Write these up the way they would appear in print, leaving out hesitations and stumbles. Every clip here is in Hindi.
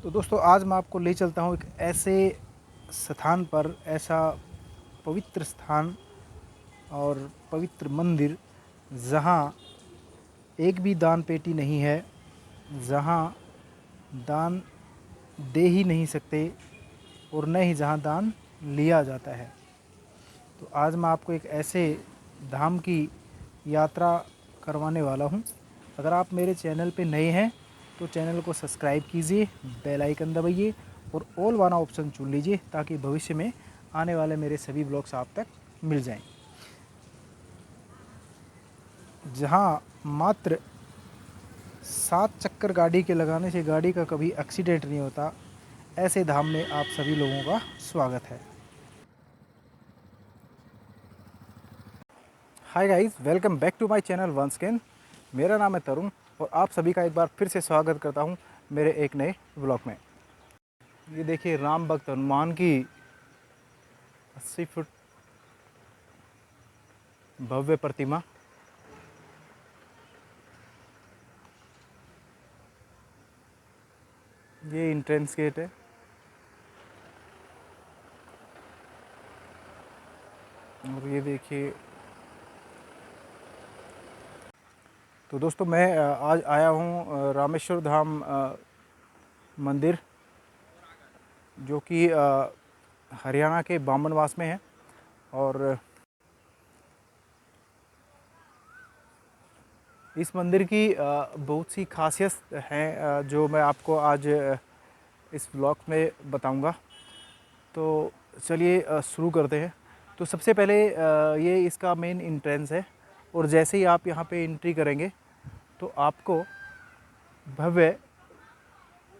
तो दोस्तों आज मैं आपको ले चलता हूँ एक ऐसे स्थान पर, ऐसा पवित्र स्थान और पवित्र मंदिर जहाँ एक भी दान पेटी नहीं है, जहाँ दान दे ही नहीं सकते और न ही जहाँ दान लिया जाता है। तो आज मैं आपको एक ऐसे धाम की यात्रा करवाने वाला हूँ। अगर आप मेरे चैनल पे नए हैं तो चैनल को सब्सक्राइब कीजिए, बेल आइकन दबाइए और ऑल वाला ऑप्शन चुन लीजिए ताकि भविष्य में आने वाले मेरे सभी ब्लॉग्स आप तक मिल जाएं। जहाँ मात्र 7 चक्कर गाड़ी के लगाने से गाड़ी का कभी एक्सीडेंट नहीं होता, ऐसे धाम में आप सभी लोगों का स्वागत है। Hi guys, welcome back to my channel once again. मेरा नाम है तरुण और आप सभी का एक बार फिर से स्वागत करता हूं मेरे एक नए ब्लॉग में। ये देखिए राम भक्त हनुमान की 80 फुट भव्य प्रतिमा। ये एंट्रेंस गेट है। और ये देखिए, तो दोस्तों मैं आज आया हूँ रामेश्वर धाम मंदिर, जो कि हरियाणा के बामनवास में है। और इस मंदिर की बहुत सी खासियत हैं जो मैं आपको आज इस ब्लॉग में बताऊंगा। तो चलिए शुरू करते हैं। तो सबसे पहले ये इसका मेन एंट्रेंस है और जैसे ही आप यहाँ पे एंट्री करेंगे तो आपको भव्य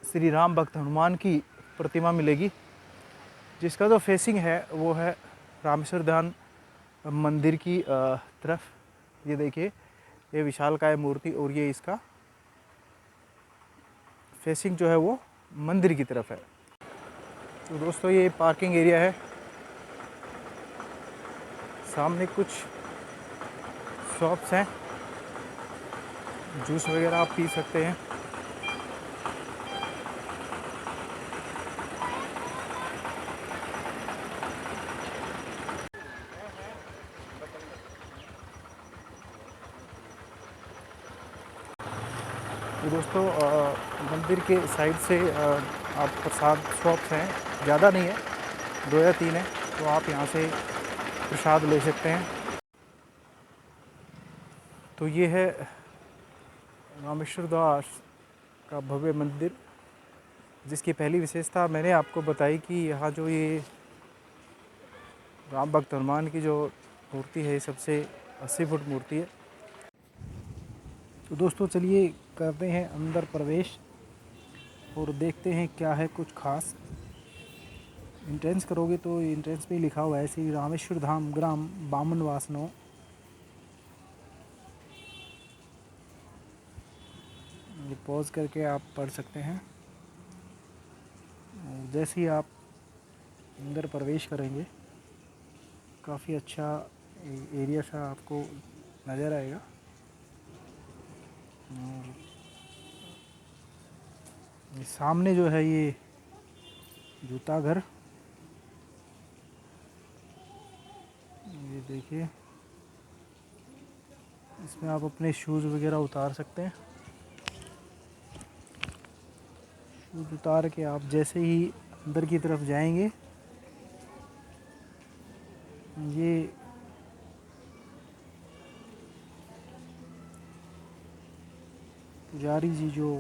श्री राम भक्त हनुमान की प्रतिमा मिलेगी, जिसका जो फेसिंग है वो है रामेश्वर धाम मंदिर की तरफ। ये देखिए, ये विशालकाय मूर्ति और ये इसका फेसिंग जो है वो मंदिर की तरफ है। तो दोस्तों ये पार्किंग एरिया है। सामने कुछ शॉप्स हैं, जूस वगैरह आप पी सकते हैं। तो दोस्तों मंदिर के साइड से आप प्रसाद शॉप्स हैं, ज़्यादा नहीं है, 2 या 3 है, तो आप यहाँ से प्रसाद ले सकते हैं। तो ये है रामेश्वर दास का भव्य मंदिर, जिसकी पहली विशेषता मैंने आपको बताई कि यहाँ जो ये राम भक्त हनुमान की जो मूर्ति है, सबसे 80 फुट मूर्ति है। तो दोस्तों चलिए करते हैं अंदर प्रवेश और देखते हैं क्या है कुछ खास। एंट्रेंस करोगे तो एंट्रेंस पे लिखा हुआ है श्री रामेश्वर धाम ग्राम बामन वासनो। ये पॉज करके आप पढ़ सकते हैं। जैसे ही आप अंदर प्रवेश करेंगे काफ़ी अच्छा एरिया सा आपको नज़र आएगा। और ये सामने जो है ये जूता घर, ये देखिए, इसमें आप अपने शूज़ वगैरह उतार सकते हैं। शूज़ उतार के आप जैसे ही अंदर की तरफ जाएंगे, ये पुजारी जी जो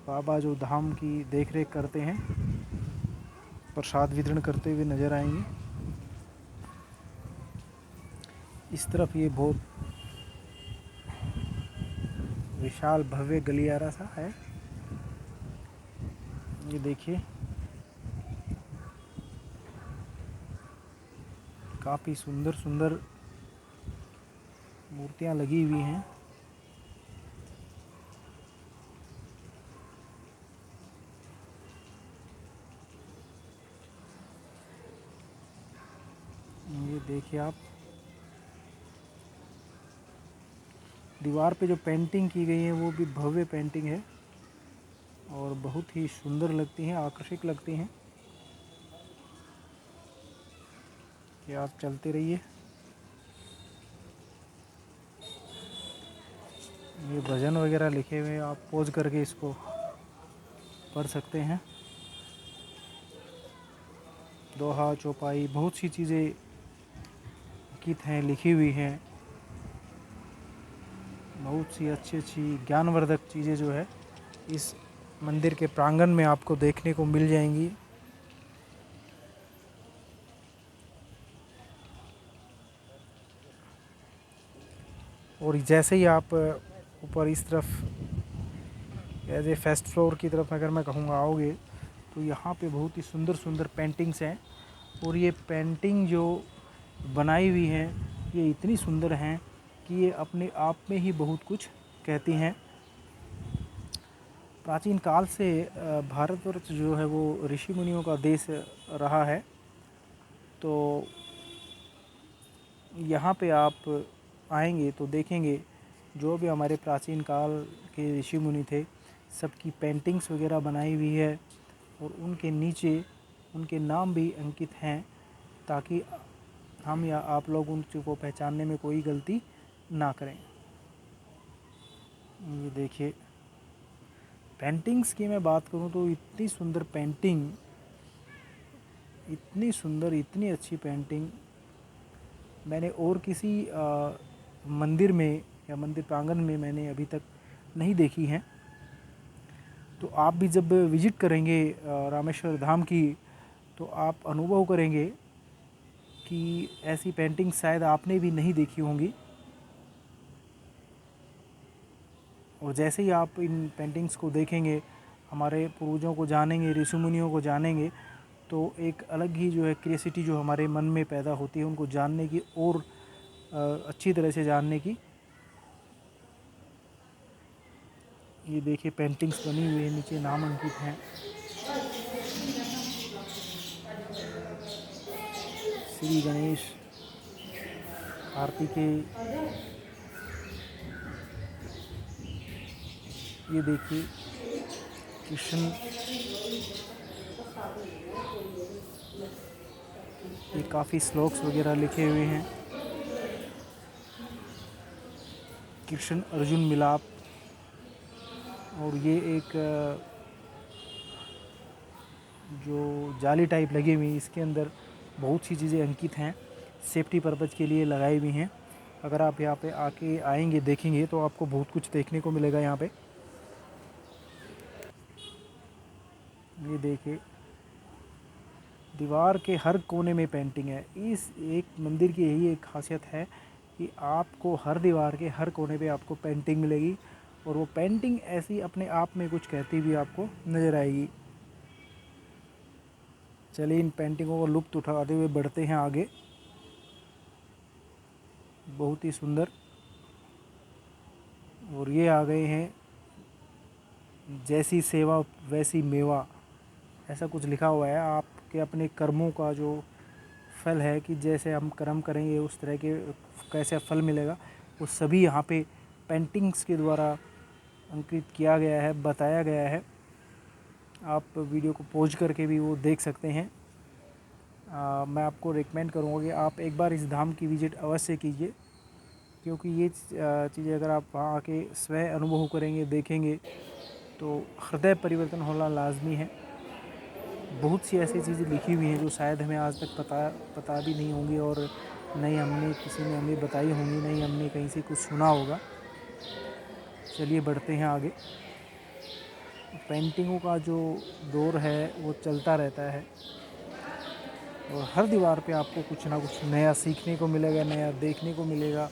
बाबा जो धाम की देख रेख करते हैं, प्रसाद वितरण करते हुए नज़र आएंगे। इस तरफ ये बहुत विशाल भव्य गलियारा सा है। ये देखिए, काफ़ी सुंदर सुंदर मूर्तियाँ लगी हुई हैं। ये देखिए आप, दीवार पे जो पेंटिंग की गई है वो भी भव्य पेंटिंग है। और बहुत ही सुंदर लगती हैं, आकर्षक लगती हैं। कि आप चलते रहिए। ये भजन वगैरह लिखे हुए हैं, आप पॉज करके इसको पढ़ सकते हैं। दोहा, चौपाई, बहुत सी चीज़ें अंकित हैं, लिखी हुई हैं। बहुत सी अच्छी अच्छी ज्ञानवर्धक चीज़ें जो है इस मंदिर के प्रांगण में आपको देखने को मिल जाएंगी। और जैसे ही आप ऊपर इस तरफ एज ए फर्स्ट फ्लोर की तरफ अगर मैं कहूँगा आओगे, तो यहाँ पे बहुत ही सुंदर सुंदर पेंटिंग्स हैं। और ये पेंटिंग जो बनाई हुई हैं ये इतनी सुंदर हैं कि ये अपने आप में ही बहुत कुछ कहती हैं। प्राचीन काल से भारतवर्ष जो है वो ऋषि मुनियों का देश रहा है। तो यहाँ पे आप आएंगे तो देखेंगे जो भी हमारे प्राचीन काल के ऋषि मुनि थे, सबकी पेंटिंग्स वगैरह बनाई हुई है। और उनके नीचे उनके नाम भी अंकित हैं, ताकि हम या आप लोग उनको पहचानने में कोई गलती ना करें। ये देखिए, पेंटिंग्स की मैं बात करूँ तो इतनी सुंदर पेंटिंग, इतनी सुंदर, इतनी अच्छी पेंटिंग मैंने और किसी मंदिर में या मंदिर प्रांगण में मैंने अभी तक नहीं देखी हैं। तो आप भी जब विज़िट करेंगे रामेश्वर धाम की, तो आप अनुभव करेंगे कि ऐसी पेंटिंग शायद आपने भी नहीं देखी होंगी। और जैसे ही आप इन पेंटिंग्स को देखेंगे, हमारे पूर्वजों को जानेंगे, ऋषि मुनियों को जानेंगे, तो एक अलग ही जो है क्यूरियोसिटी जो हमारे मन में पैदा होती है उनको जानने की और अच्छी तरह से जानने की। ये देखिए पेंटिंग्स बनी हुई है, नीचे नाम अंकित हैं। श्री गणेश, कार्तिकेय, ये देखिए कृष्ण, ये काफ़ी श्लोक्स वगैरह लिखे हुए हैं। कृष्ण अर्जुन मिलाप। और ये एक जो जाली टाइप लगी हुई, इसके अंदर बहुत सी चीज़ें अंकित हैं, सेफ्टी पर्पज़ के लिए लगाई हुई हैं। अगर आप यहाँ पे आके आएंगे, देखेंगे, तो आपको बहुत कुछ देखने को मिलेगा यहाँ पे। ये देखिए, दीवार के हर कोने में पेंटिंग है। इस एक मंदिर की यही एक खासियत है कि आपको हर दीवार के हर कोने पे आपको पेंटिंग मिलेगी। और वो पेंटिंग ऐसी अपने आप में कुछ कहती हुई आपको नज़र आएगी। चलिए इन पेंटिंगों का लुत्फ़ उठाते हुए बढ़ते हैं आगे। बहुत ही सुंदर। और ये आ गए हैं, जैसी सेवा वैसी मेवा, ऐसा कुछ लिखा हुआ है। आपके अपने कर्मों का जो फल है, कि जैसे हम कर्म करेंगे उस तरह के कैसे फल मिलेगा, वो सभी यहाँ पे पेंटिंग्स के द्वारा अंकित किया गया है, बताया गया है। आप वीडियो को पॉज करके भी वो देख सकते हैं। मैं आपको रिकमेंड करूँगा कि आप एक बार इस धाम की विज़िट अवश्य कीजिए, क्योंकि ये चीज़ें अगर आप वहाँ आके स्वयं अनुभव करेंगे, देखेंगे, तो हृदय परिवर्तन होना लाजमी है। बहुत सी ऐसी चीज़ें लिखी हुई हैं जो शायद हमें आज तक पता भी नहीं होंगी, और नहीं हमने किसी ने हमें बताई होंगी, नहीं हमने कहीं से कुछ सुना होगा। चलिए बढ़ते हैं आगे। पेंटिंगों का जो दौर है वो चलता रहता है, और हर दीवार पे आपको कुछ ना कुछ नया सीखने को मिलेगा, नया देखने को मिलेगा,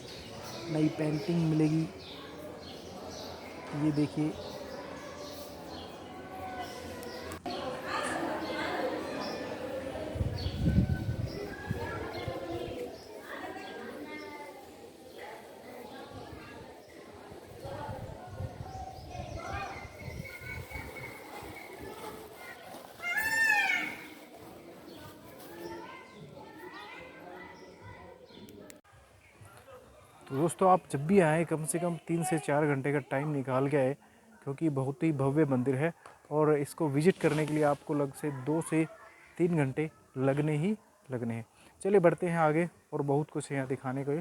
नई पेंटिंग मिलेगी। ये देखिए, तो दोस्तों आप जब भी आएँ कम से कम 3 से 4 घंटे का टाइम निकाल के आए, क्योंकि बहुत ही भव्य मंदिर है और इसको विज़िट करने के लिए आपको लग से 2 से 3 घंटे लगने हैं। चलिए बढ़ते हैं आगे और बहुत कुछ है यहाँ दिखाने को।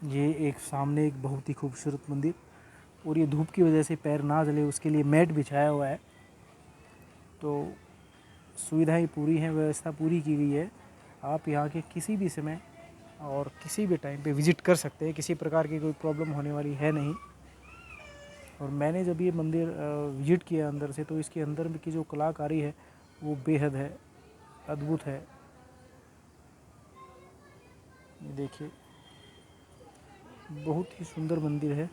ये एक सामने एक बहुत ही खूबसूरत मंदिर, और ये धूप की वजह से पैर ना जले उसके लिए मैट बिछाया हुआ है। तो सुविधाएं पूरी हैं, व्यवस्था पूरी की गई है। आप यहाँ के किसी भी समय और किसी भी टाइम पे विज़िट कर सकते हैं, किसी प्रकार की कोई प्रॉब्लम होने वाली है नहीं। और मैंने जब ये मंदिर विज़िट किया अंदर से, तो इसके अंदर की जो कलाकारी है वो बेहद है, अद्भुत है। ये देखिए, बहुत ही सुंदर मंदिर है।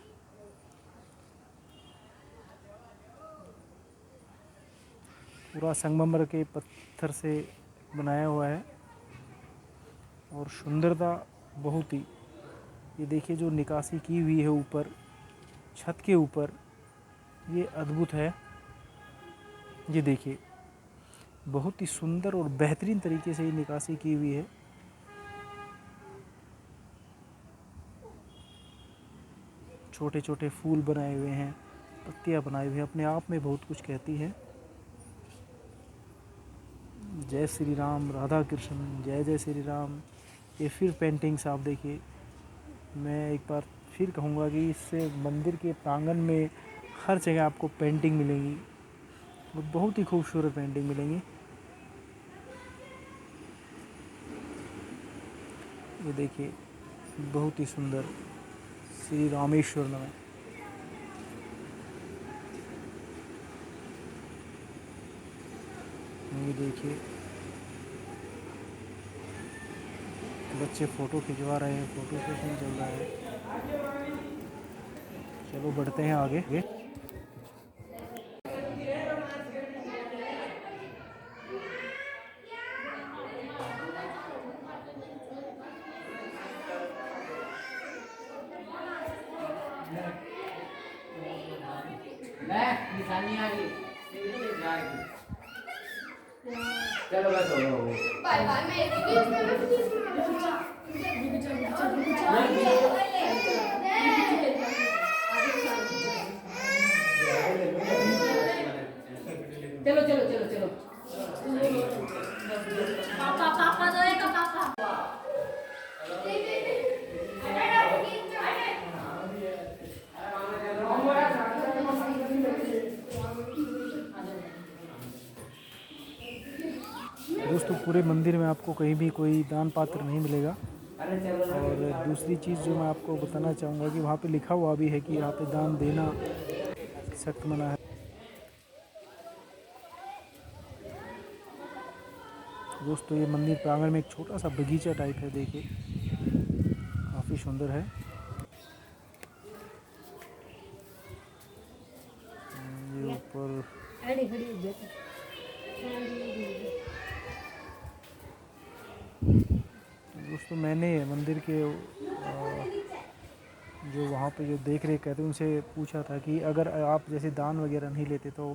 पूरा संगमरमर के पत्थर से बनाया हुआ है और सुंदरता बहुत ही, ये देखिए जो निकासी की हुई है ऊपर छत के ऊपर, ये अद्भुत है। ये देखिए बहुत ही सुंदर और बेहतरीन तरीके से ये निकासी की हुई है। छोटे छोटे फूल बनाए हुए हैं, पत्तियां बनाई हुई हैं, अपने आप में बहुत कुछ कहती है। जय श्री राम, राधा कृष्ण, जय जय श्री राम। ये फिर पेंटिंग्स आप देखिए, मैं एक बार फिर कहूँगा कि इससे मंदिर के प्रांगण में हर जगह आपको पेंटिंग मिलेंगी, वो बहुत ही खूबसूरत पेंटिंग मिलेंगी। ये देखिए बहुत ही सुंदर, श्री रामेश्वर नमः। ये देखिए बच्चे फ़ोटो खिंचवा रहे हैं, फ़ोटो सेशन चल रहा है। चलो बढ़ते हैं आगे। निशानी आ गई, चलो बस हो बाय बाय। चलो चलो चलो चलो, पापा पापा जाएगा पापा। दोस्तों पूरे मंदिर में आपको कहीं भी कोई दान पात्र नहीं मिलेगा। और दूसरी चीज़ जो मैं आपको बताना चाहूँगा कि वहाँ पे लिखा हुआ भी है कि यहाँ पे दान देना सख्त मना है। दोस्तों ये मंदिर प्रांगण में एक छोटा सा बगीचा टाइप है, देखिए काफ़ी सुंदर है। ये ऊपर दोस्तों मैंने मंदिर के जो वहाँ पे जो देख रेख कहते हैं उनसे पूछा था कि अगर आप जैसे दान वगैरह नहीं लेते तो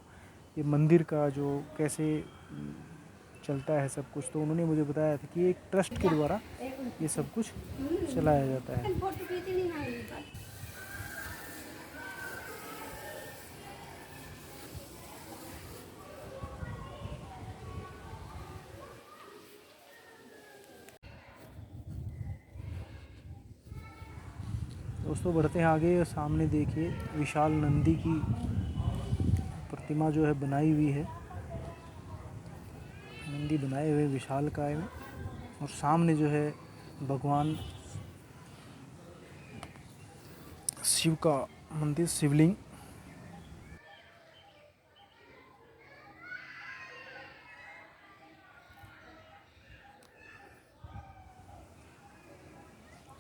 ये मंदिर का जो कैसे चलता है सब कुछ, तो उन्होंने मुझे बताया था कि एक ट्रस्ट के द्वारा ये सब कुछ चलाया जाता है। दोस्तों बढ़ते हैं आगे। सामने देखिए विशाल नंदी की प्रतिमा जो है बनाई हुई है, नंदी बनाए हुए विशालकाय में, और सामने जो है भगवान शिव का मंदिर, शिवलिंग।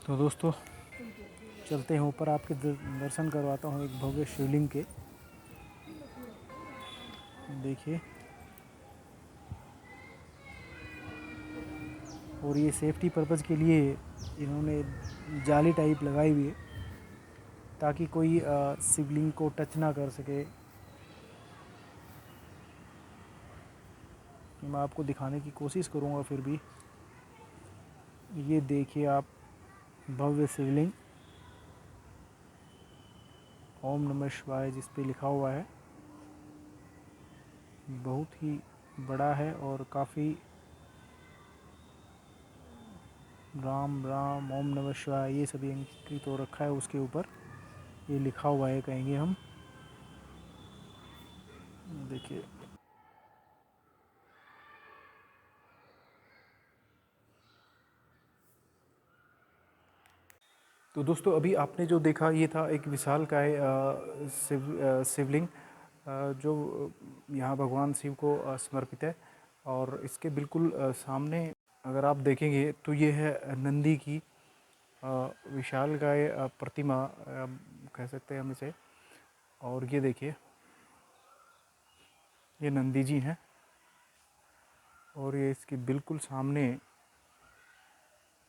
तो दोस्तों चलते हैं ऊपर, आपके दर्शन करवाता हूँ एक भव्य शिवलिंग के। देखिए, और ये सेफ्टी पर्पज़ के लिए इन्होंने जाली टाइप लगाई हुई है ताकि कोई शिवलिंग को टच ना कर सके। मैं आपको दिखाने की कोशिश करूँगा फिर भी। ये देखिए आप, भव्य शिवलिंग, ओम नमः शिवाय जिस पे लिखा हुआ है, बहुत ही बड़ा है और काफ़ी, राम राम ओम नमः शिवाय ये सभी अंकित हो रखा है उसके ऊपर, ये लिखा हुआ है कहेंगे हम। देखिए तो दोस्तों, अभी आपने जो देखा ये था एक विशालकाय शिवलिंग, जो यहाँ भगवान शिव को समर्पित है। और इसके बिल्कुल सामने अगर आप देखेंगे तो ये है नंदी की विशालकाय प्रतिमा, कह सकते हैं हम इसे। और ये देखिए, ये नंदी जी हैं और ये इसके बिल्कुल सामने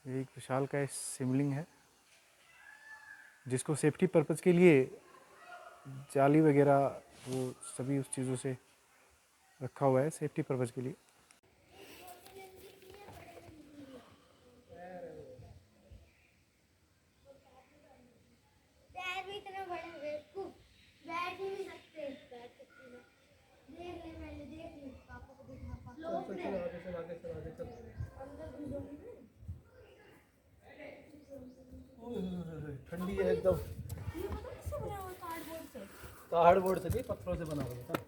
एक विशालकाय शिवलिंग है, जिसको सेफ्टी पर्पज़ के लिए जाली वगैरह वो सभी उस चीज़ों से रखा हुआ है, सेफ्टी पर्पज़ के लिए। ठंडी है एकदम। कार्डबोर्ड से नहीं, पत्थरों से बना हुआ था।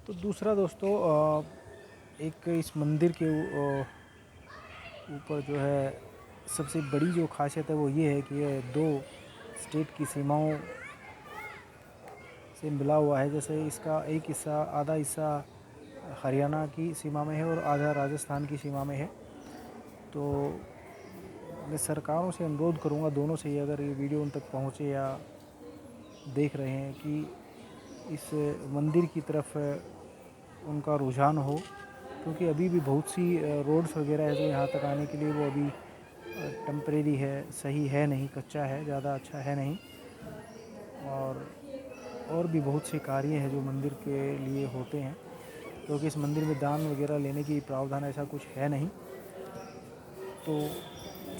तो दूसरा दोस्तों, एक इस मंदिर के ऊपर जो है सबसे बड़ी जो खासियत है वो ये है कि ये दो स्टेट की सीमाओं से मिला हुआ है। जैसे इसका एक हिस्सा, आधा हिस्सा हरियाणा की सीमा में है और आधा राजस्थान की सीमा में है। तो मैं सरकारों से अनुरोध करूंगा, दोनों से ही, अगर ये वीडियो उन तक पहुंचे या देख रहे हैं, कि इस मंदिर की तरफ उनका रुझान हो, क्योंकि अभी भी बहुत सी रोड्स वगैरह है जो यहाँ तक आने के लिए वो अभी टेम्परेरी है, सही है नहीं, कच्चा है, ज़्यादा अच्छा है नहीं। और भी बहुत से कार्य हैं जो मंदिर के लिए होते हैं, क्योंकि इस मंदिर में दान वगैरह लेने की प्रावधान ऐसा कुछ है नहीं। तो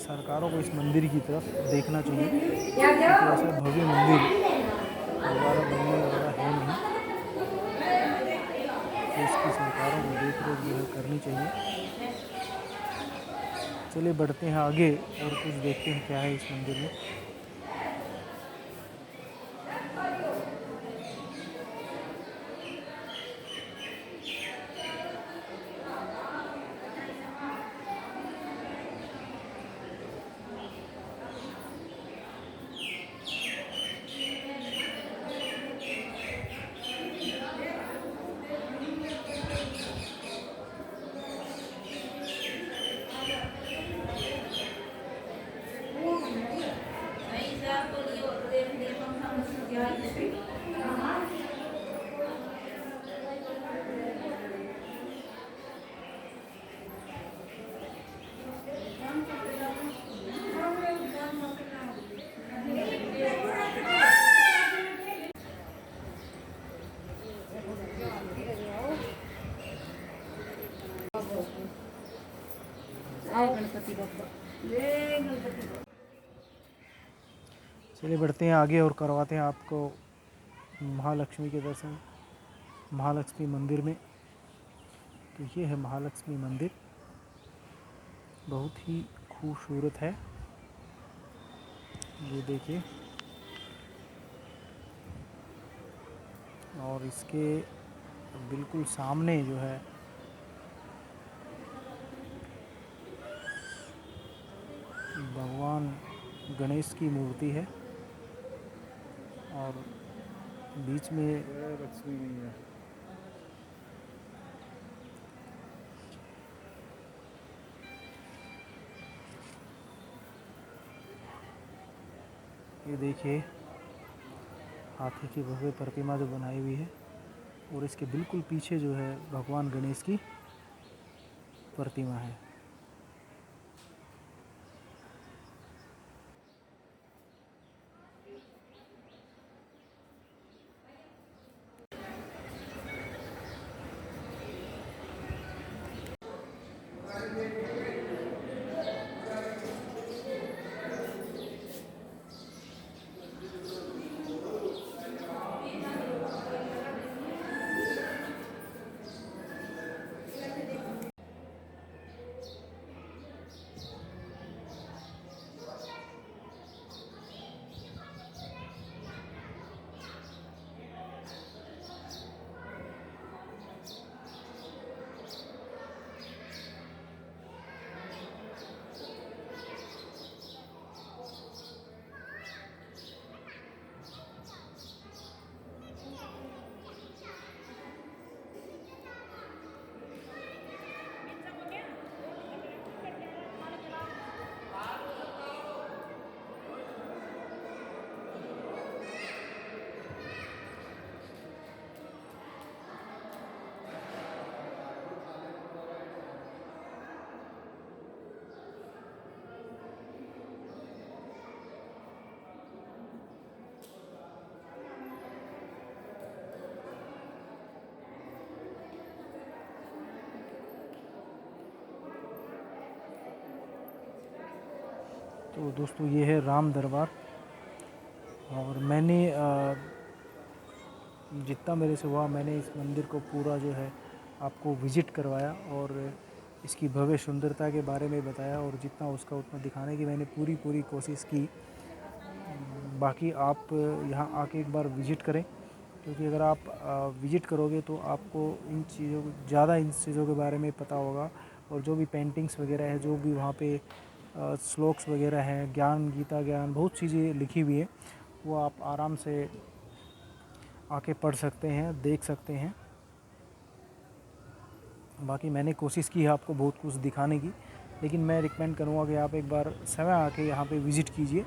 सरकारों को इस मंदिर की तरफ देखना चाहिए, क्योंकि ऐसा भव्य मंदिर दोबारा बनने वाला है नहीं। तो इसकी सरकारों को देख रेख जो है करनी चाहिए। चलिए बढ़ते हैं आगे और कुछ देखते हैं क्या है इस मंदिर में। चलिए बढ़ते हैं आगे और करवाते हैं आपको महालक्ष्मी के दर्शन, महालक्ष्मी मंदिर में। तो ये है महालक्ष्मी मंदिर, बहुत ही खूबसूरत है, ये देखिए। और इसके बिल्कुल सामने जो है भगवान गणेश की मूर्ति है और बीच में लक्ष्मी नहीं है। ये देखिए हाथी की भव्य प्रतिमा जो बनाई हुई है, और इसके बिल्कुल पीछे जो है भगवान गणेश की प्रतिमा है। तो दोस्तों ये है राम दरबार, और मैंने जितना मेरे से हुआ मैंने इस मंदिर को पूरा जो है आपको विज़िट करवाया, और इसकी भव्य सुंदरता के बारे में बताया, और जितना उसका उतना दिखाने की मैंने पूरी कोशिश की। बाकी आप यहाँ आके एक बार विज़िट करें, क्योंकि अगर आप विज़िट करोगे तो आपको इन चीज़ों के बारे में पता होगा। और जो भी पेंटिंग्स वगैरह है, जो भी वहाँ पे श्लोक्स वगैरह हैं, ज्ञान, गीता ज्ञान, बहुत चीज़ें लिखी हुई है, वो आप आराम से आके पढ़ सकते हैं, देख सकते हैं। बाकी मैंने कोशिश की है आपको बहुत कुछ दिखाने की, लेकिन मैं रिकमेंड करूँगा कि आप एक बार समय आके यहाँ पे विज़िट कीजिए।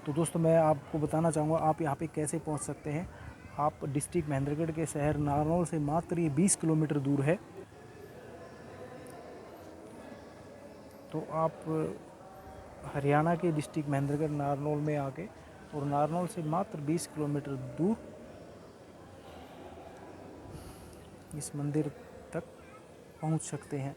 तो दोस्तों मैं आपको बताना चाहूँगा आप यहाँ पे कैसे पहुँच सकते हैं। आप डिस्ट्रिक्ट महेंद्रगढ़ के शहर नारनौल से मात्र ये 20 किलोमीटर दूर है। तो आप हरियाणा के डिस्ट्रिक्ट महेंद्रगढ़ नारनौल में आके, और नारनौल से मात्र 20 किलोमीटर दूर इस मंदिर तक पहुंच सकते हैं।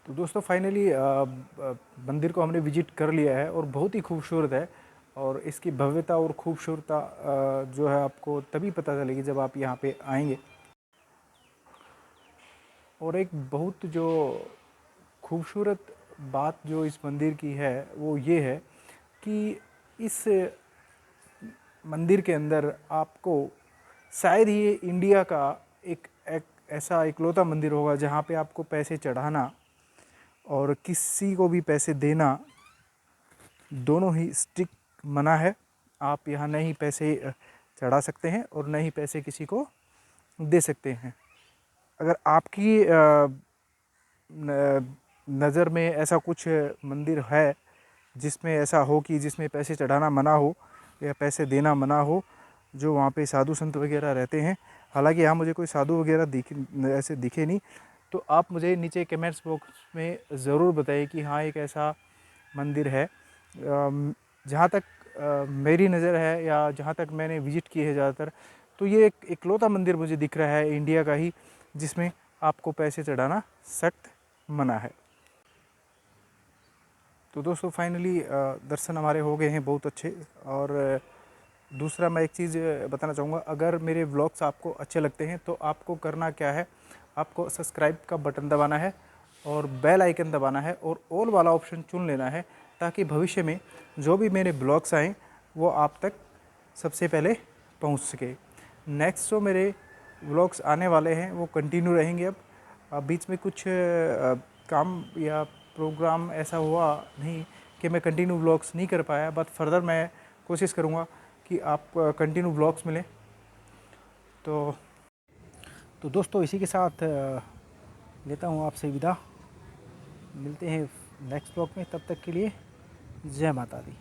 तो दोस्तों फाइनली मंदिर को हमने विजिट कर लिया है, और बहुत ही खूबसूरत है। और इसकी भव्यता और खूबसूरता जो है आपको तभी पता चलेगी जब आप यहाँ पे आएंगे। और एक बहुत जो खूबसूरत बात जो इस मंदिर की है वो ये है कि इस मंदिर के अंदर आपको शायद ही इंडिया का एक ऐसा इकलौता मंदिर होगा जहाँ पे आपको पैसे चढ़ाना और किसी को भी पैसे देना दोनों ही स्ट्रिक्ट मना है। आप यहाँ नहीं पैसे चढ़ा सकते हैं और नहीं पैसे किसी को दे सकते हैं। अगर आपकी नज़र में ऐसा कुछ मंदिर है जिसमें ऐसा हो कि जिसमें पैसे चढ़ाना मना हो या पैसे देना मना हो, जो वहाँ पे साधु संत वगैरह रहते हैं, हालांकि यहाँ मुझे कोई साधु वगैरह ऐसे दिखे नहीं, तो आप मुझे नीचे कमेंट्स बॉक्स में ज़रूर बताइए कि हाँ एक ऐसा मंदिर है। जहाँ तक मेरी नज़र है या जहाँ तक मैंने विज़िट की है ज़्यादातर, तो ये एक इकलौता मंदिर मुझे दिख रहा है इंडिया का ही जिसमें आपको पैसे चढ़ाना सख्त मना है। तो दोस्तों फाइनली दर्शन हमारे हो गए हैं बहुत अच्छे। और दूसरा मैं एक चीज़ बताना चाहूँगा, अगर मेरे व्लॉग्स आपको अच्छे लगते हैं तो आपको करना क्या है, आपको सब्सक्राइब का बटन दबाना है और बेल आइकन दबाना है और ऑल वाला ऑप्शन चुन लेना है, ताकि भविष्य में जो भी मेरे ब्लॉग्स आएँ वो आप तक सबसे पहले पहुंच सके। नेक्स्ट जो मेरे व्लॉग्स आने वाले हैं वो कंटिन्यू रहेंगे। अब बीच में कुछ काम या प्रोग्राम ऐसा हुआ नहीं कि मैं कंटिन्यू व्लॉग्स नहीं कर पाया, बट फर्दर मैं कोशिश करूँगा कि आप कंटिन्यू व्लॉग्स मिलें। तो दोस्तों इसी के साथ लेता हूँ आपसे विदा। मिलते हैं नेक्स्ट व्लॉग में, तब तक के लिए जय माता दी।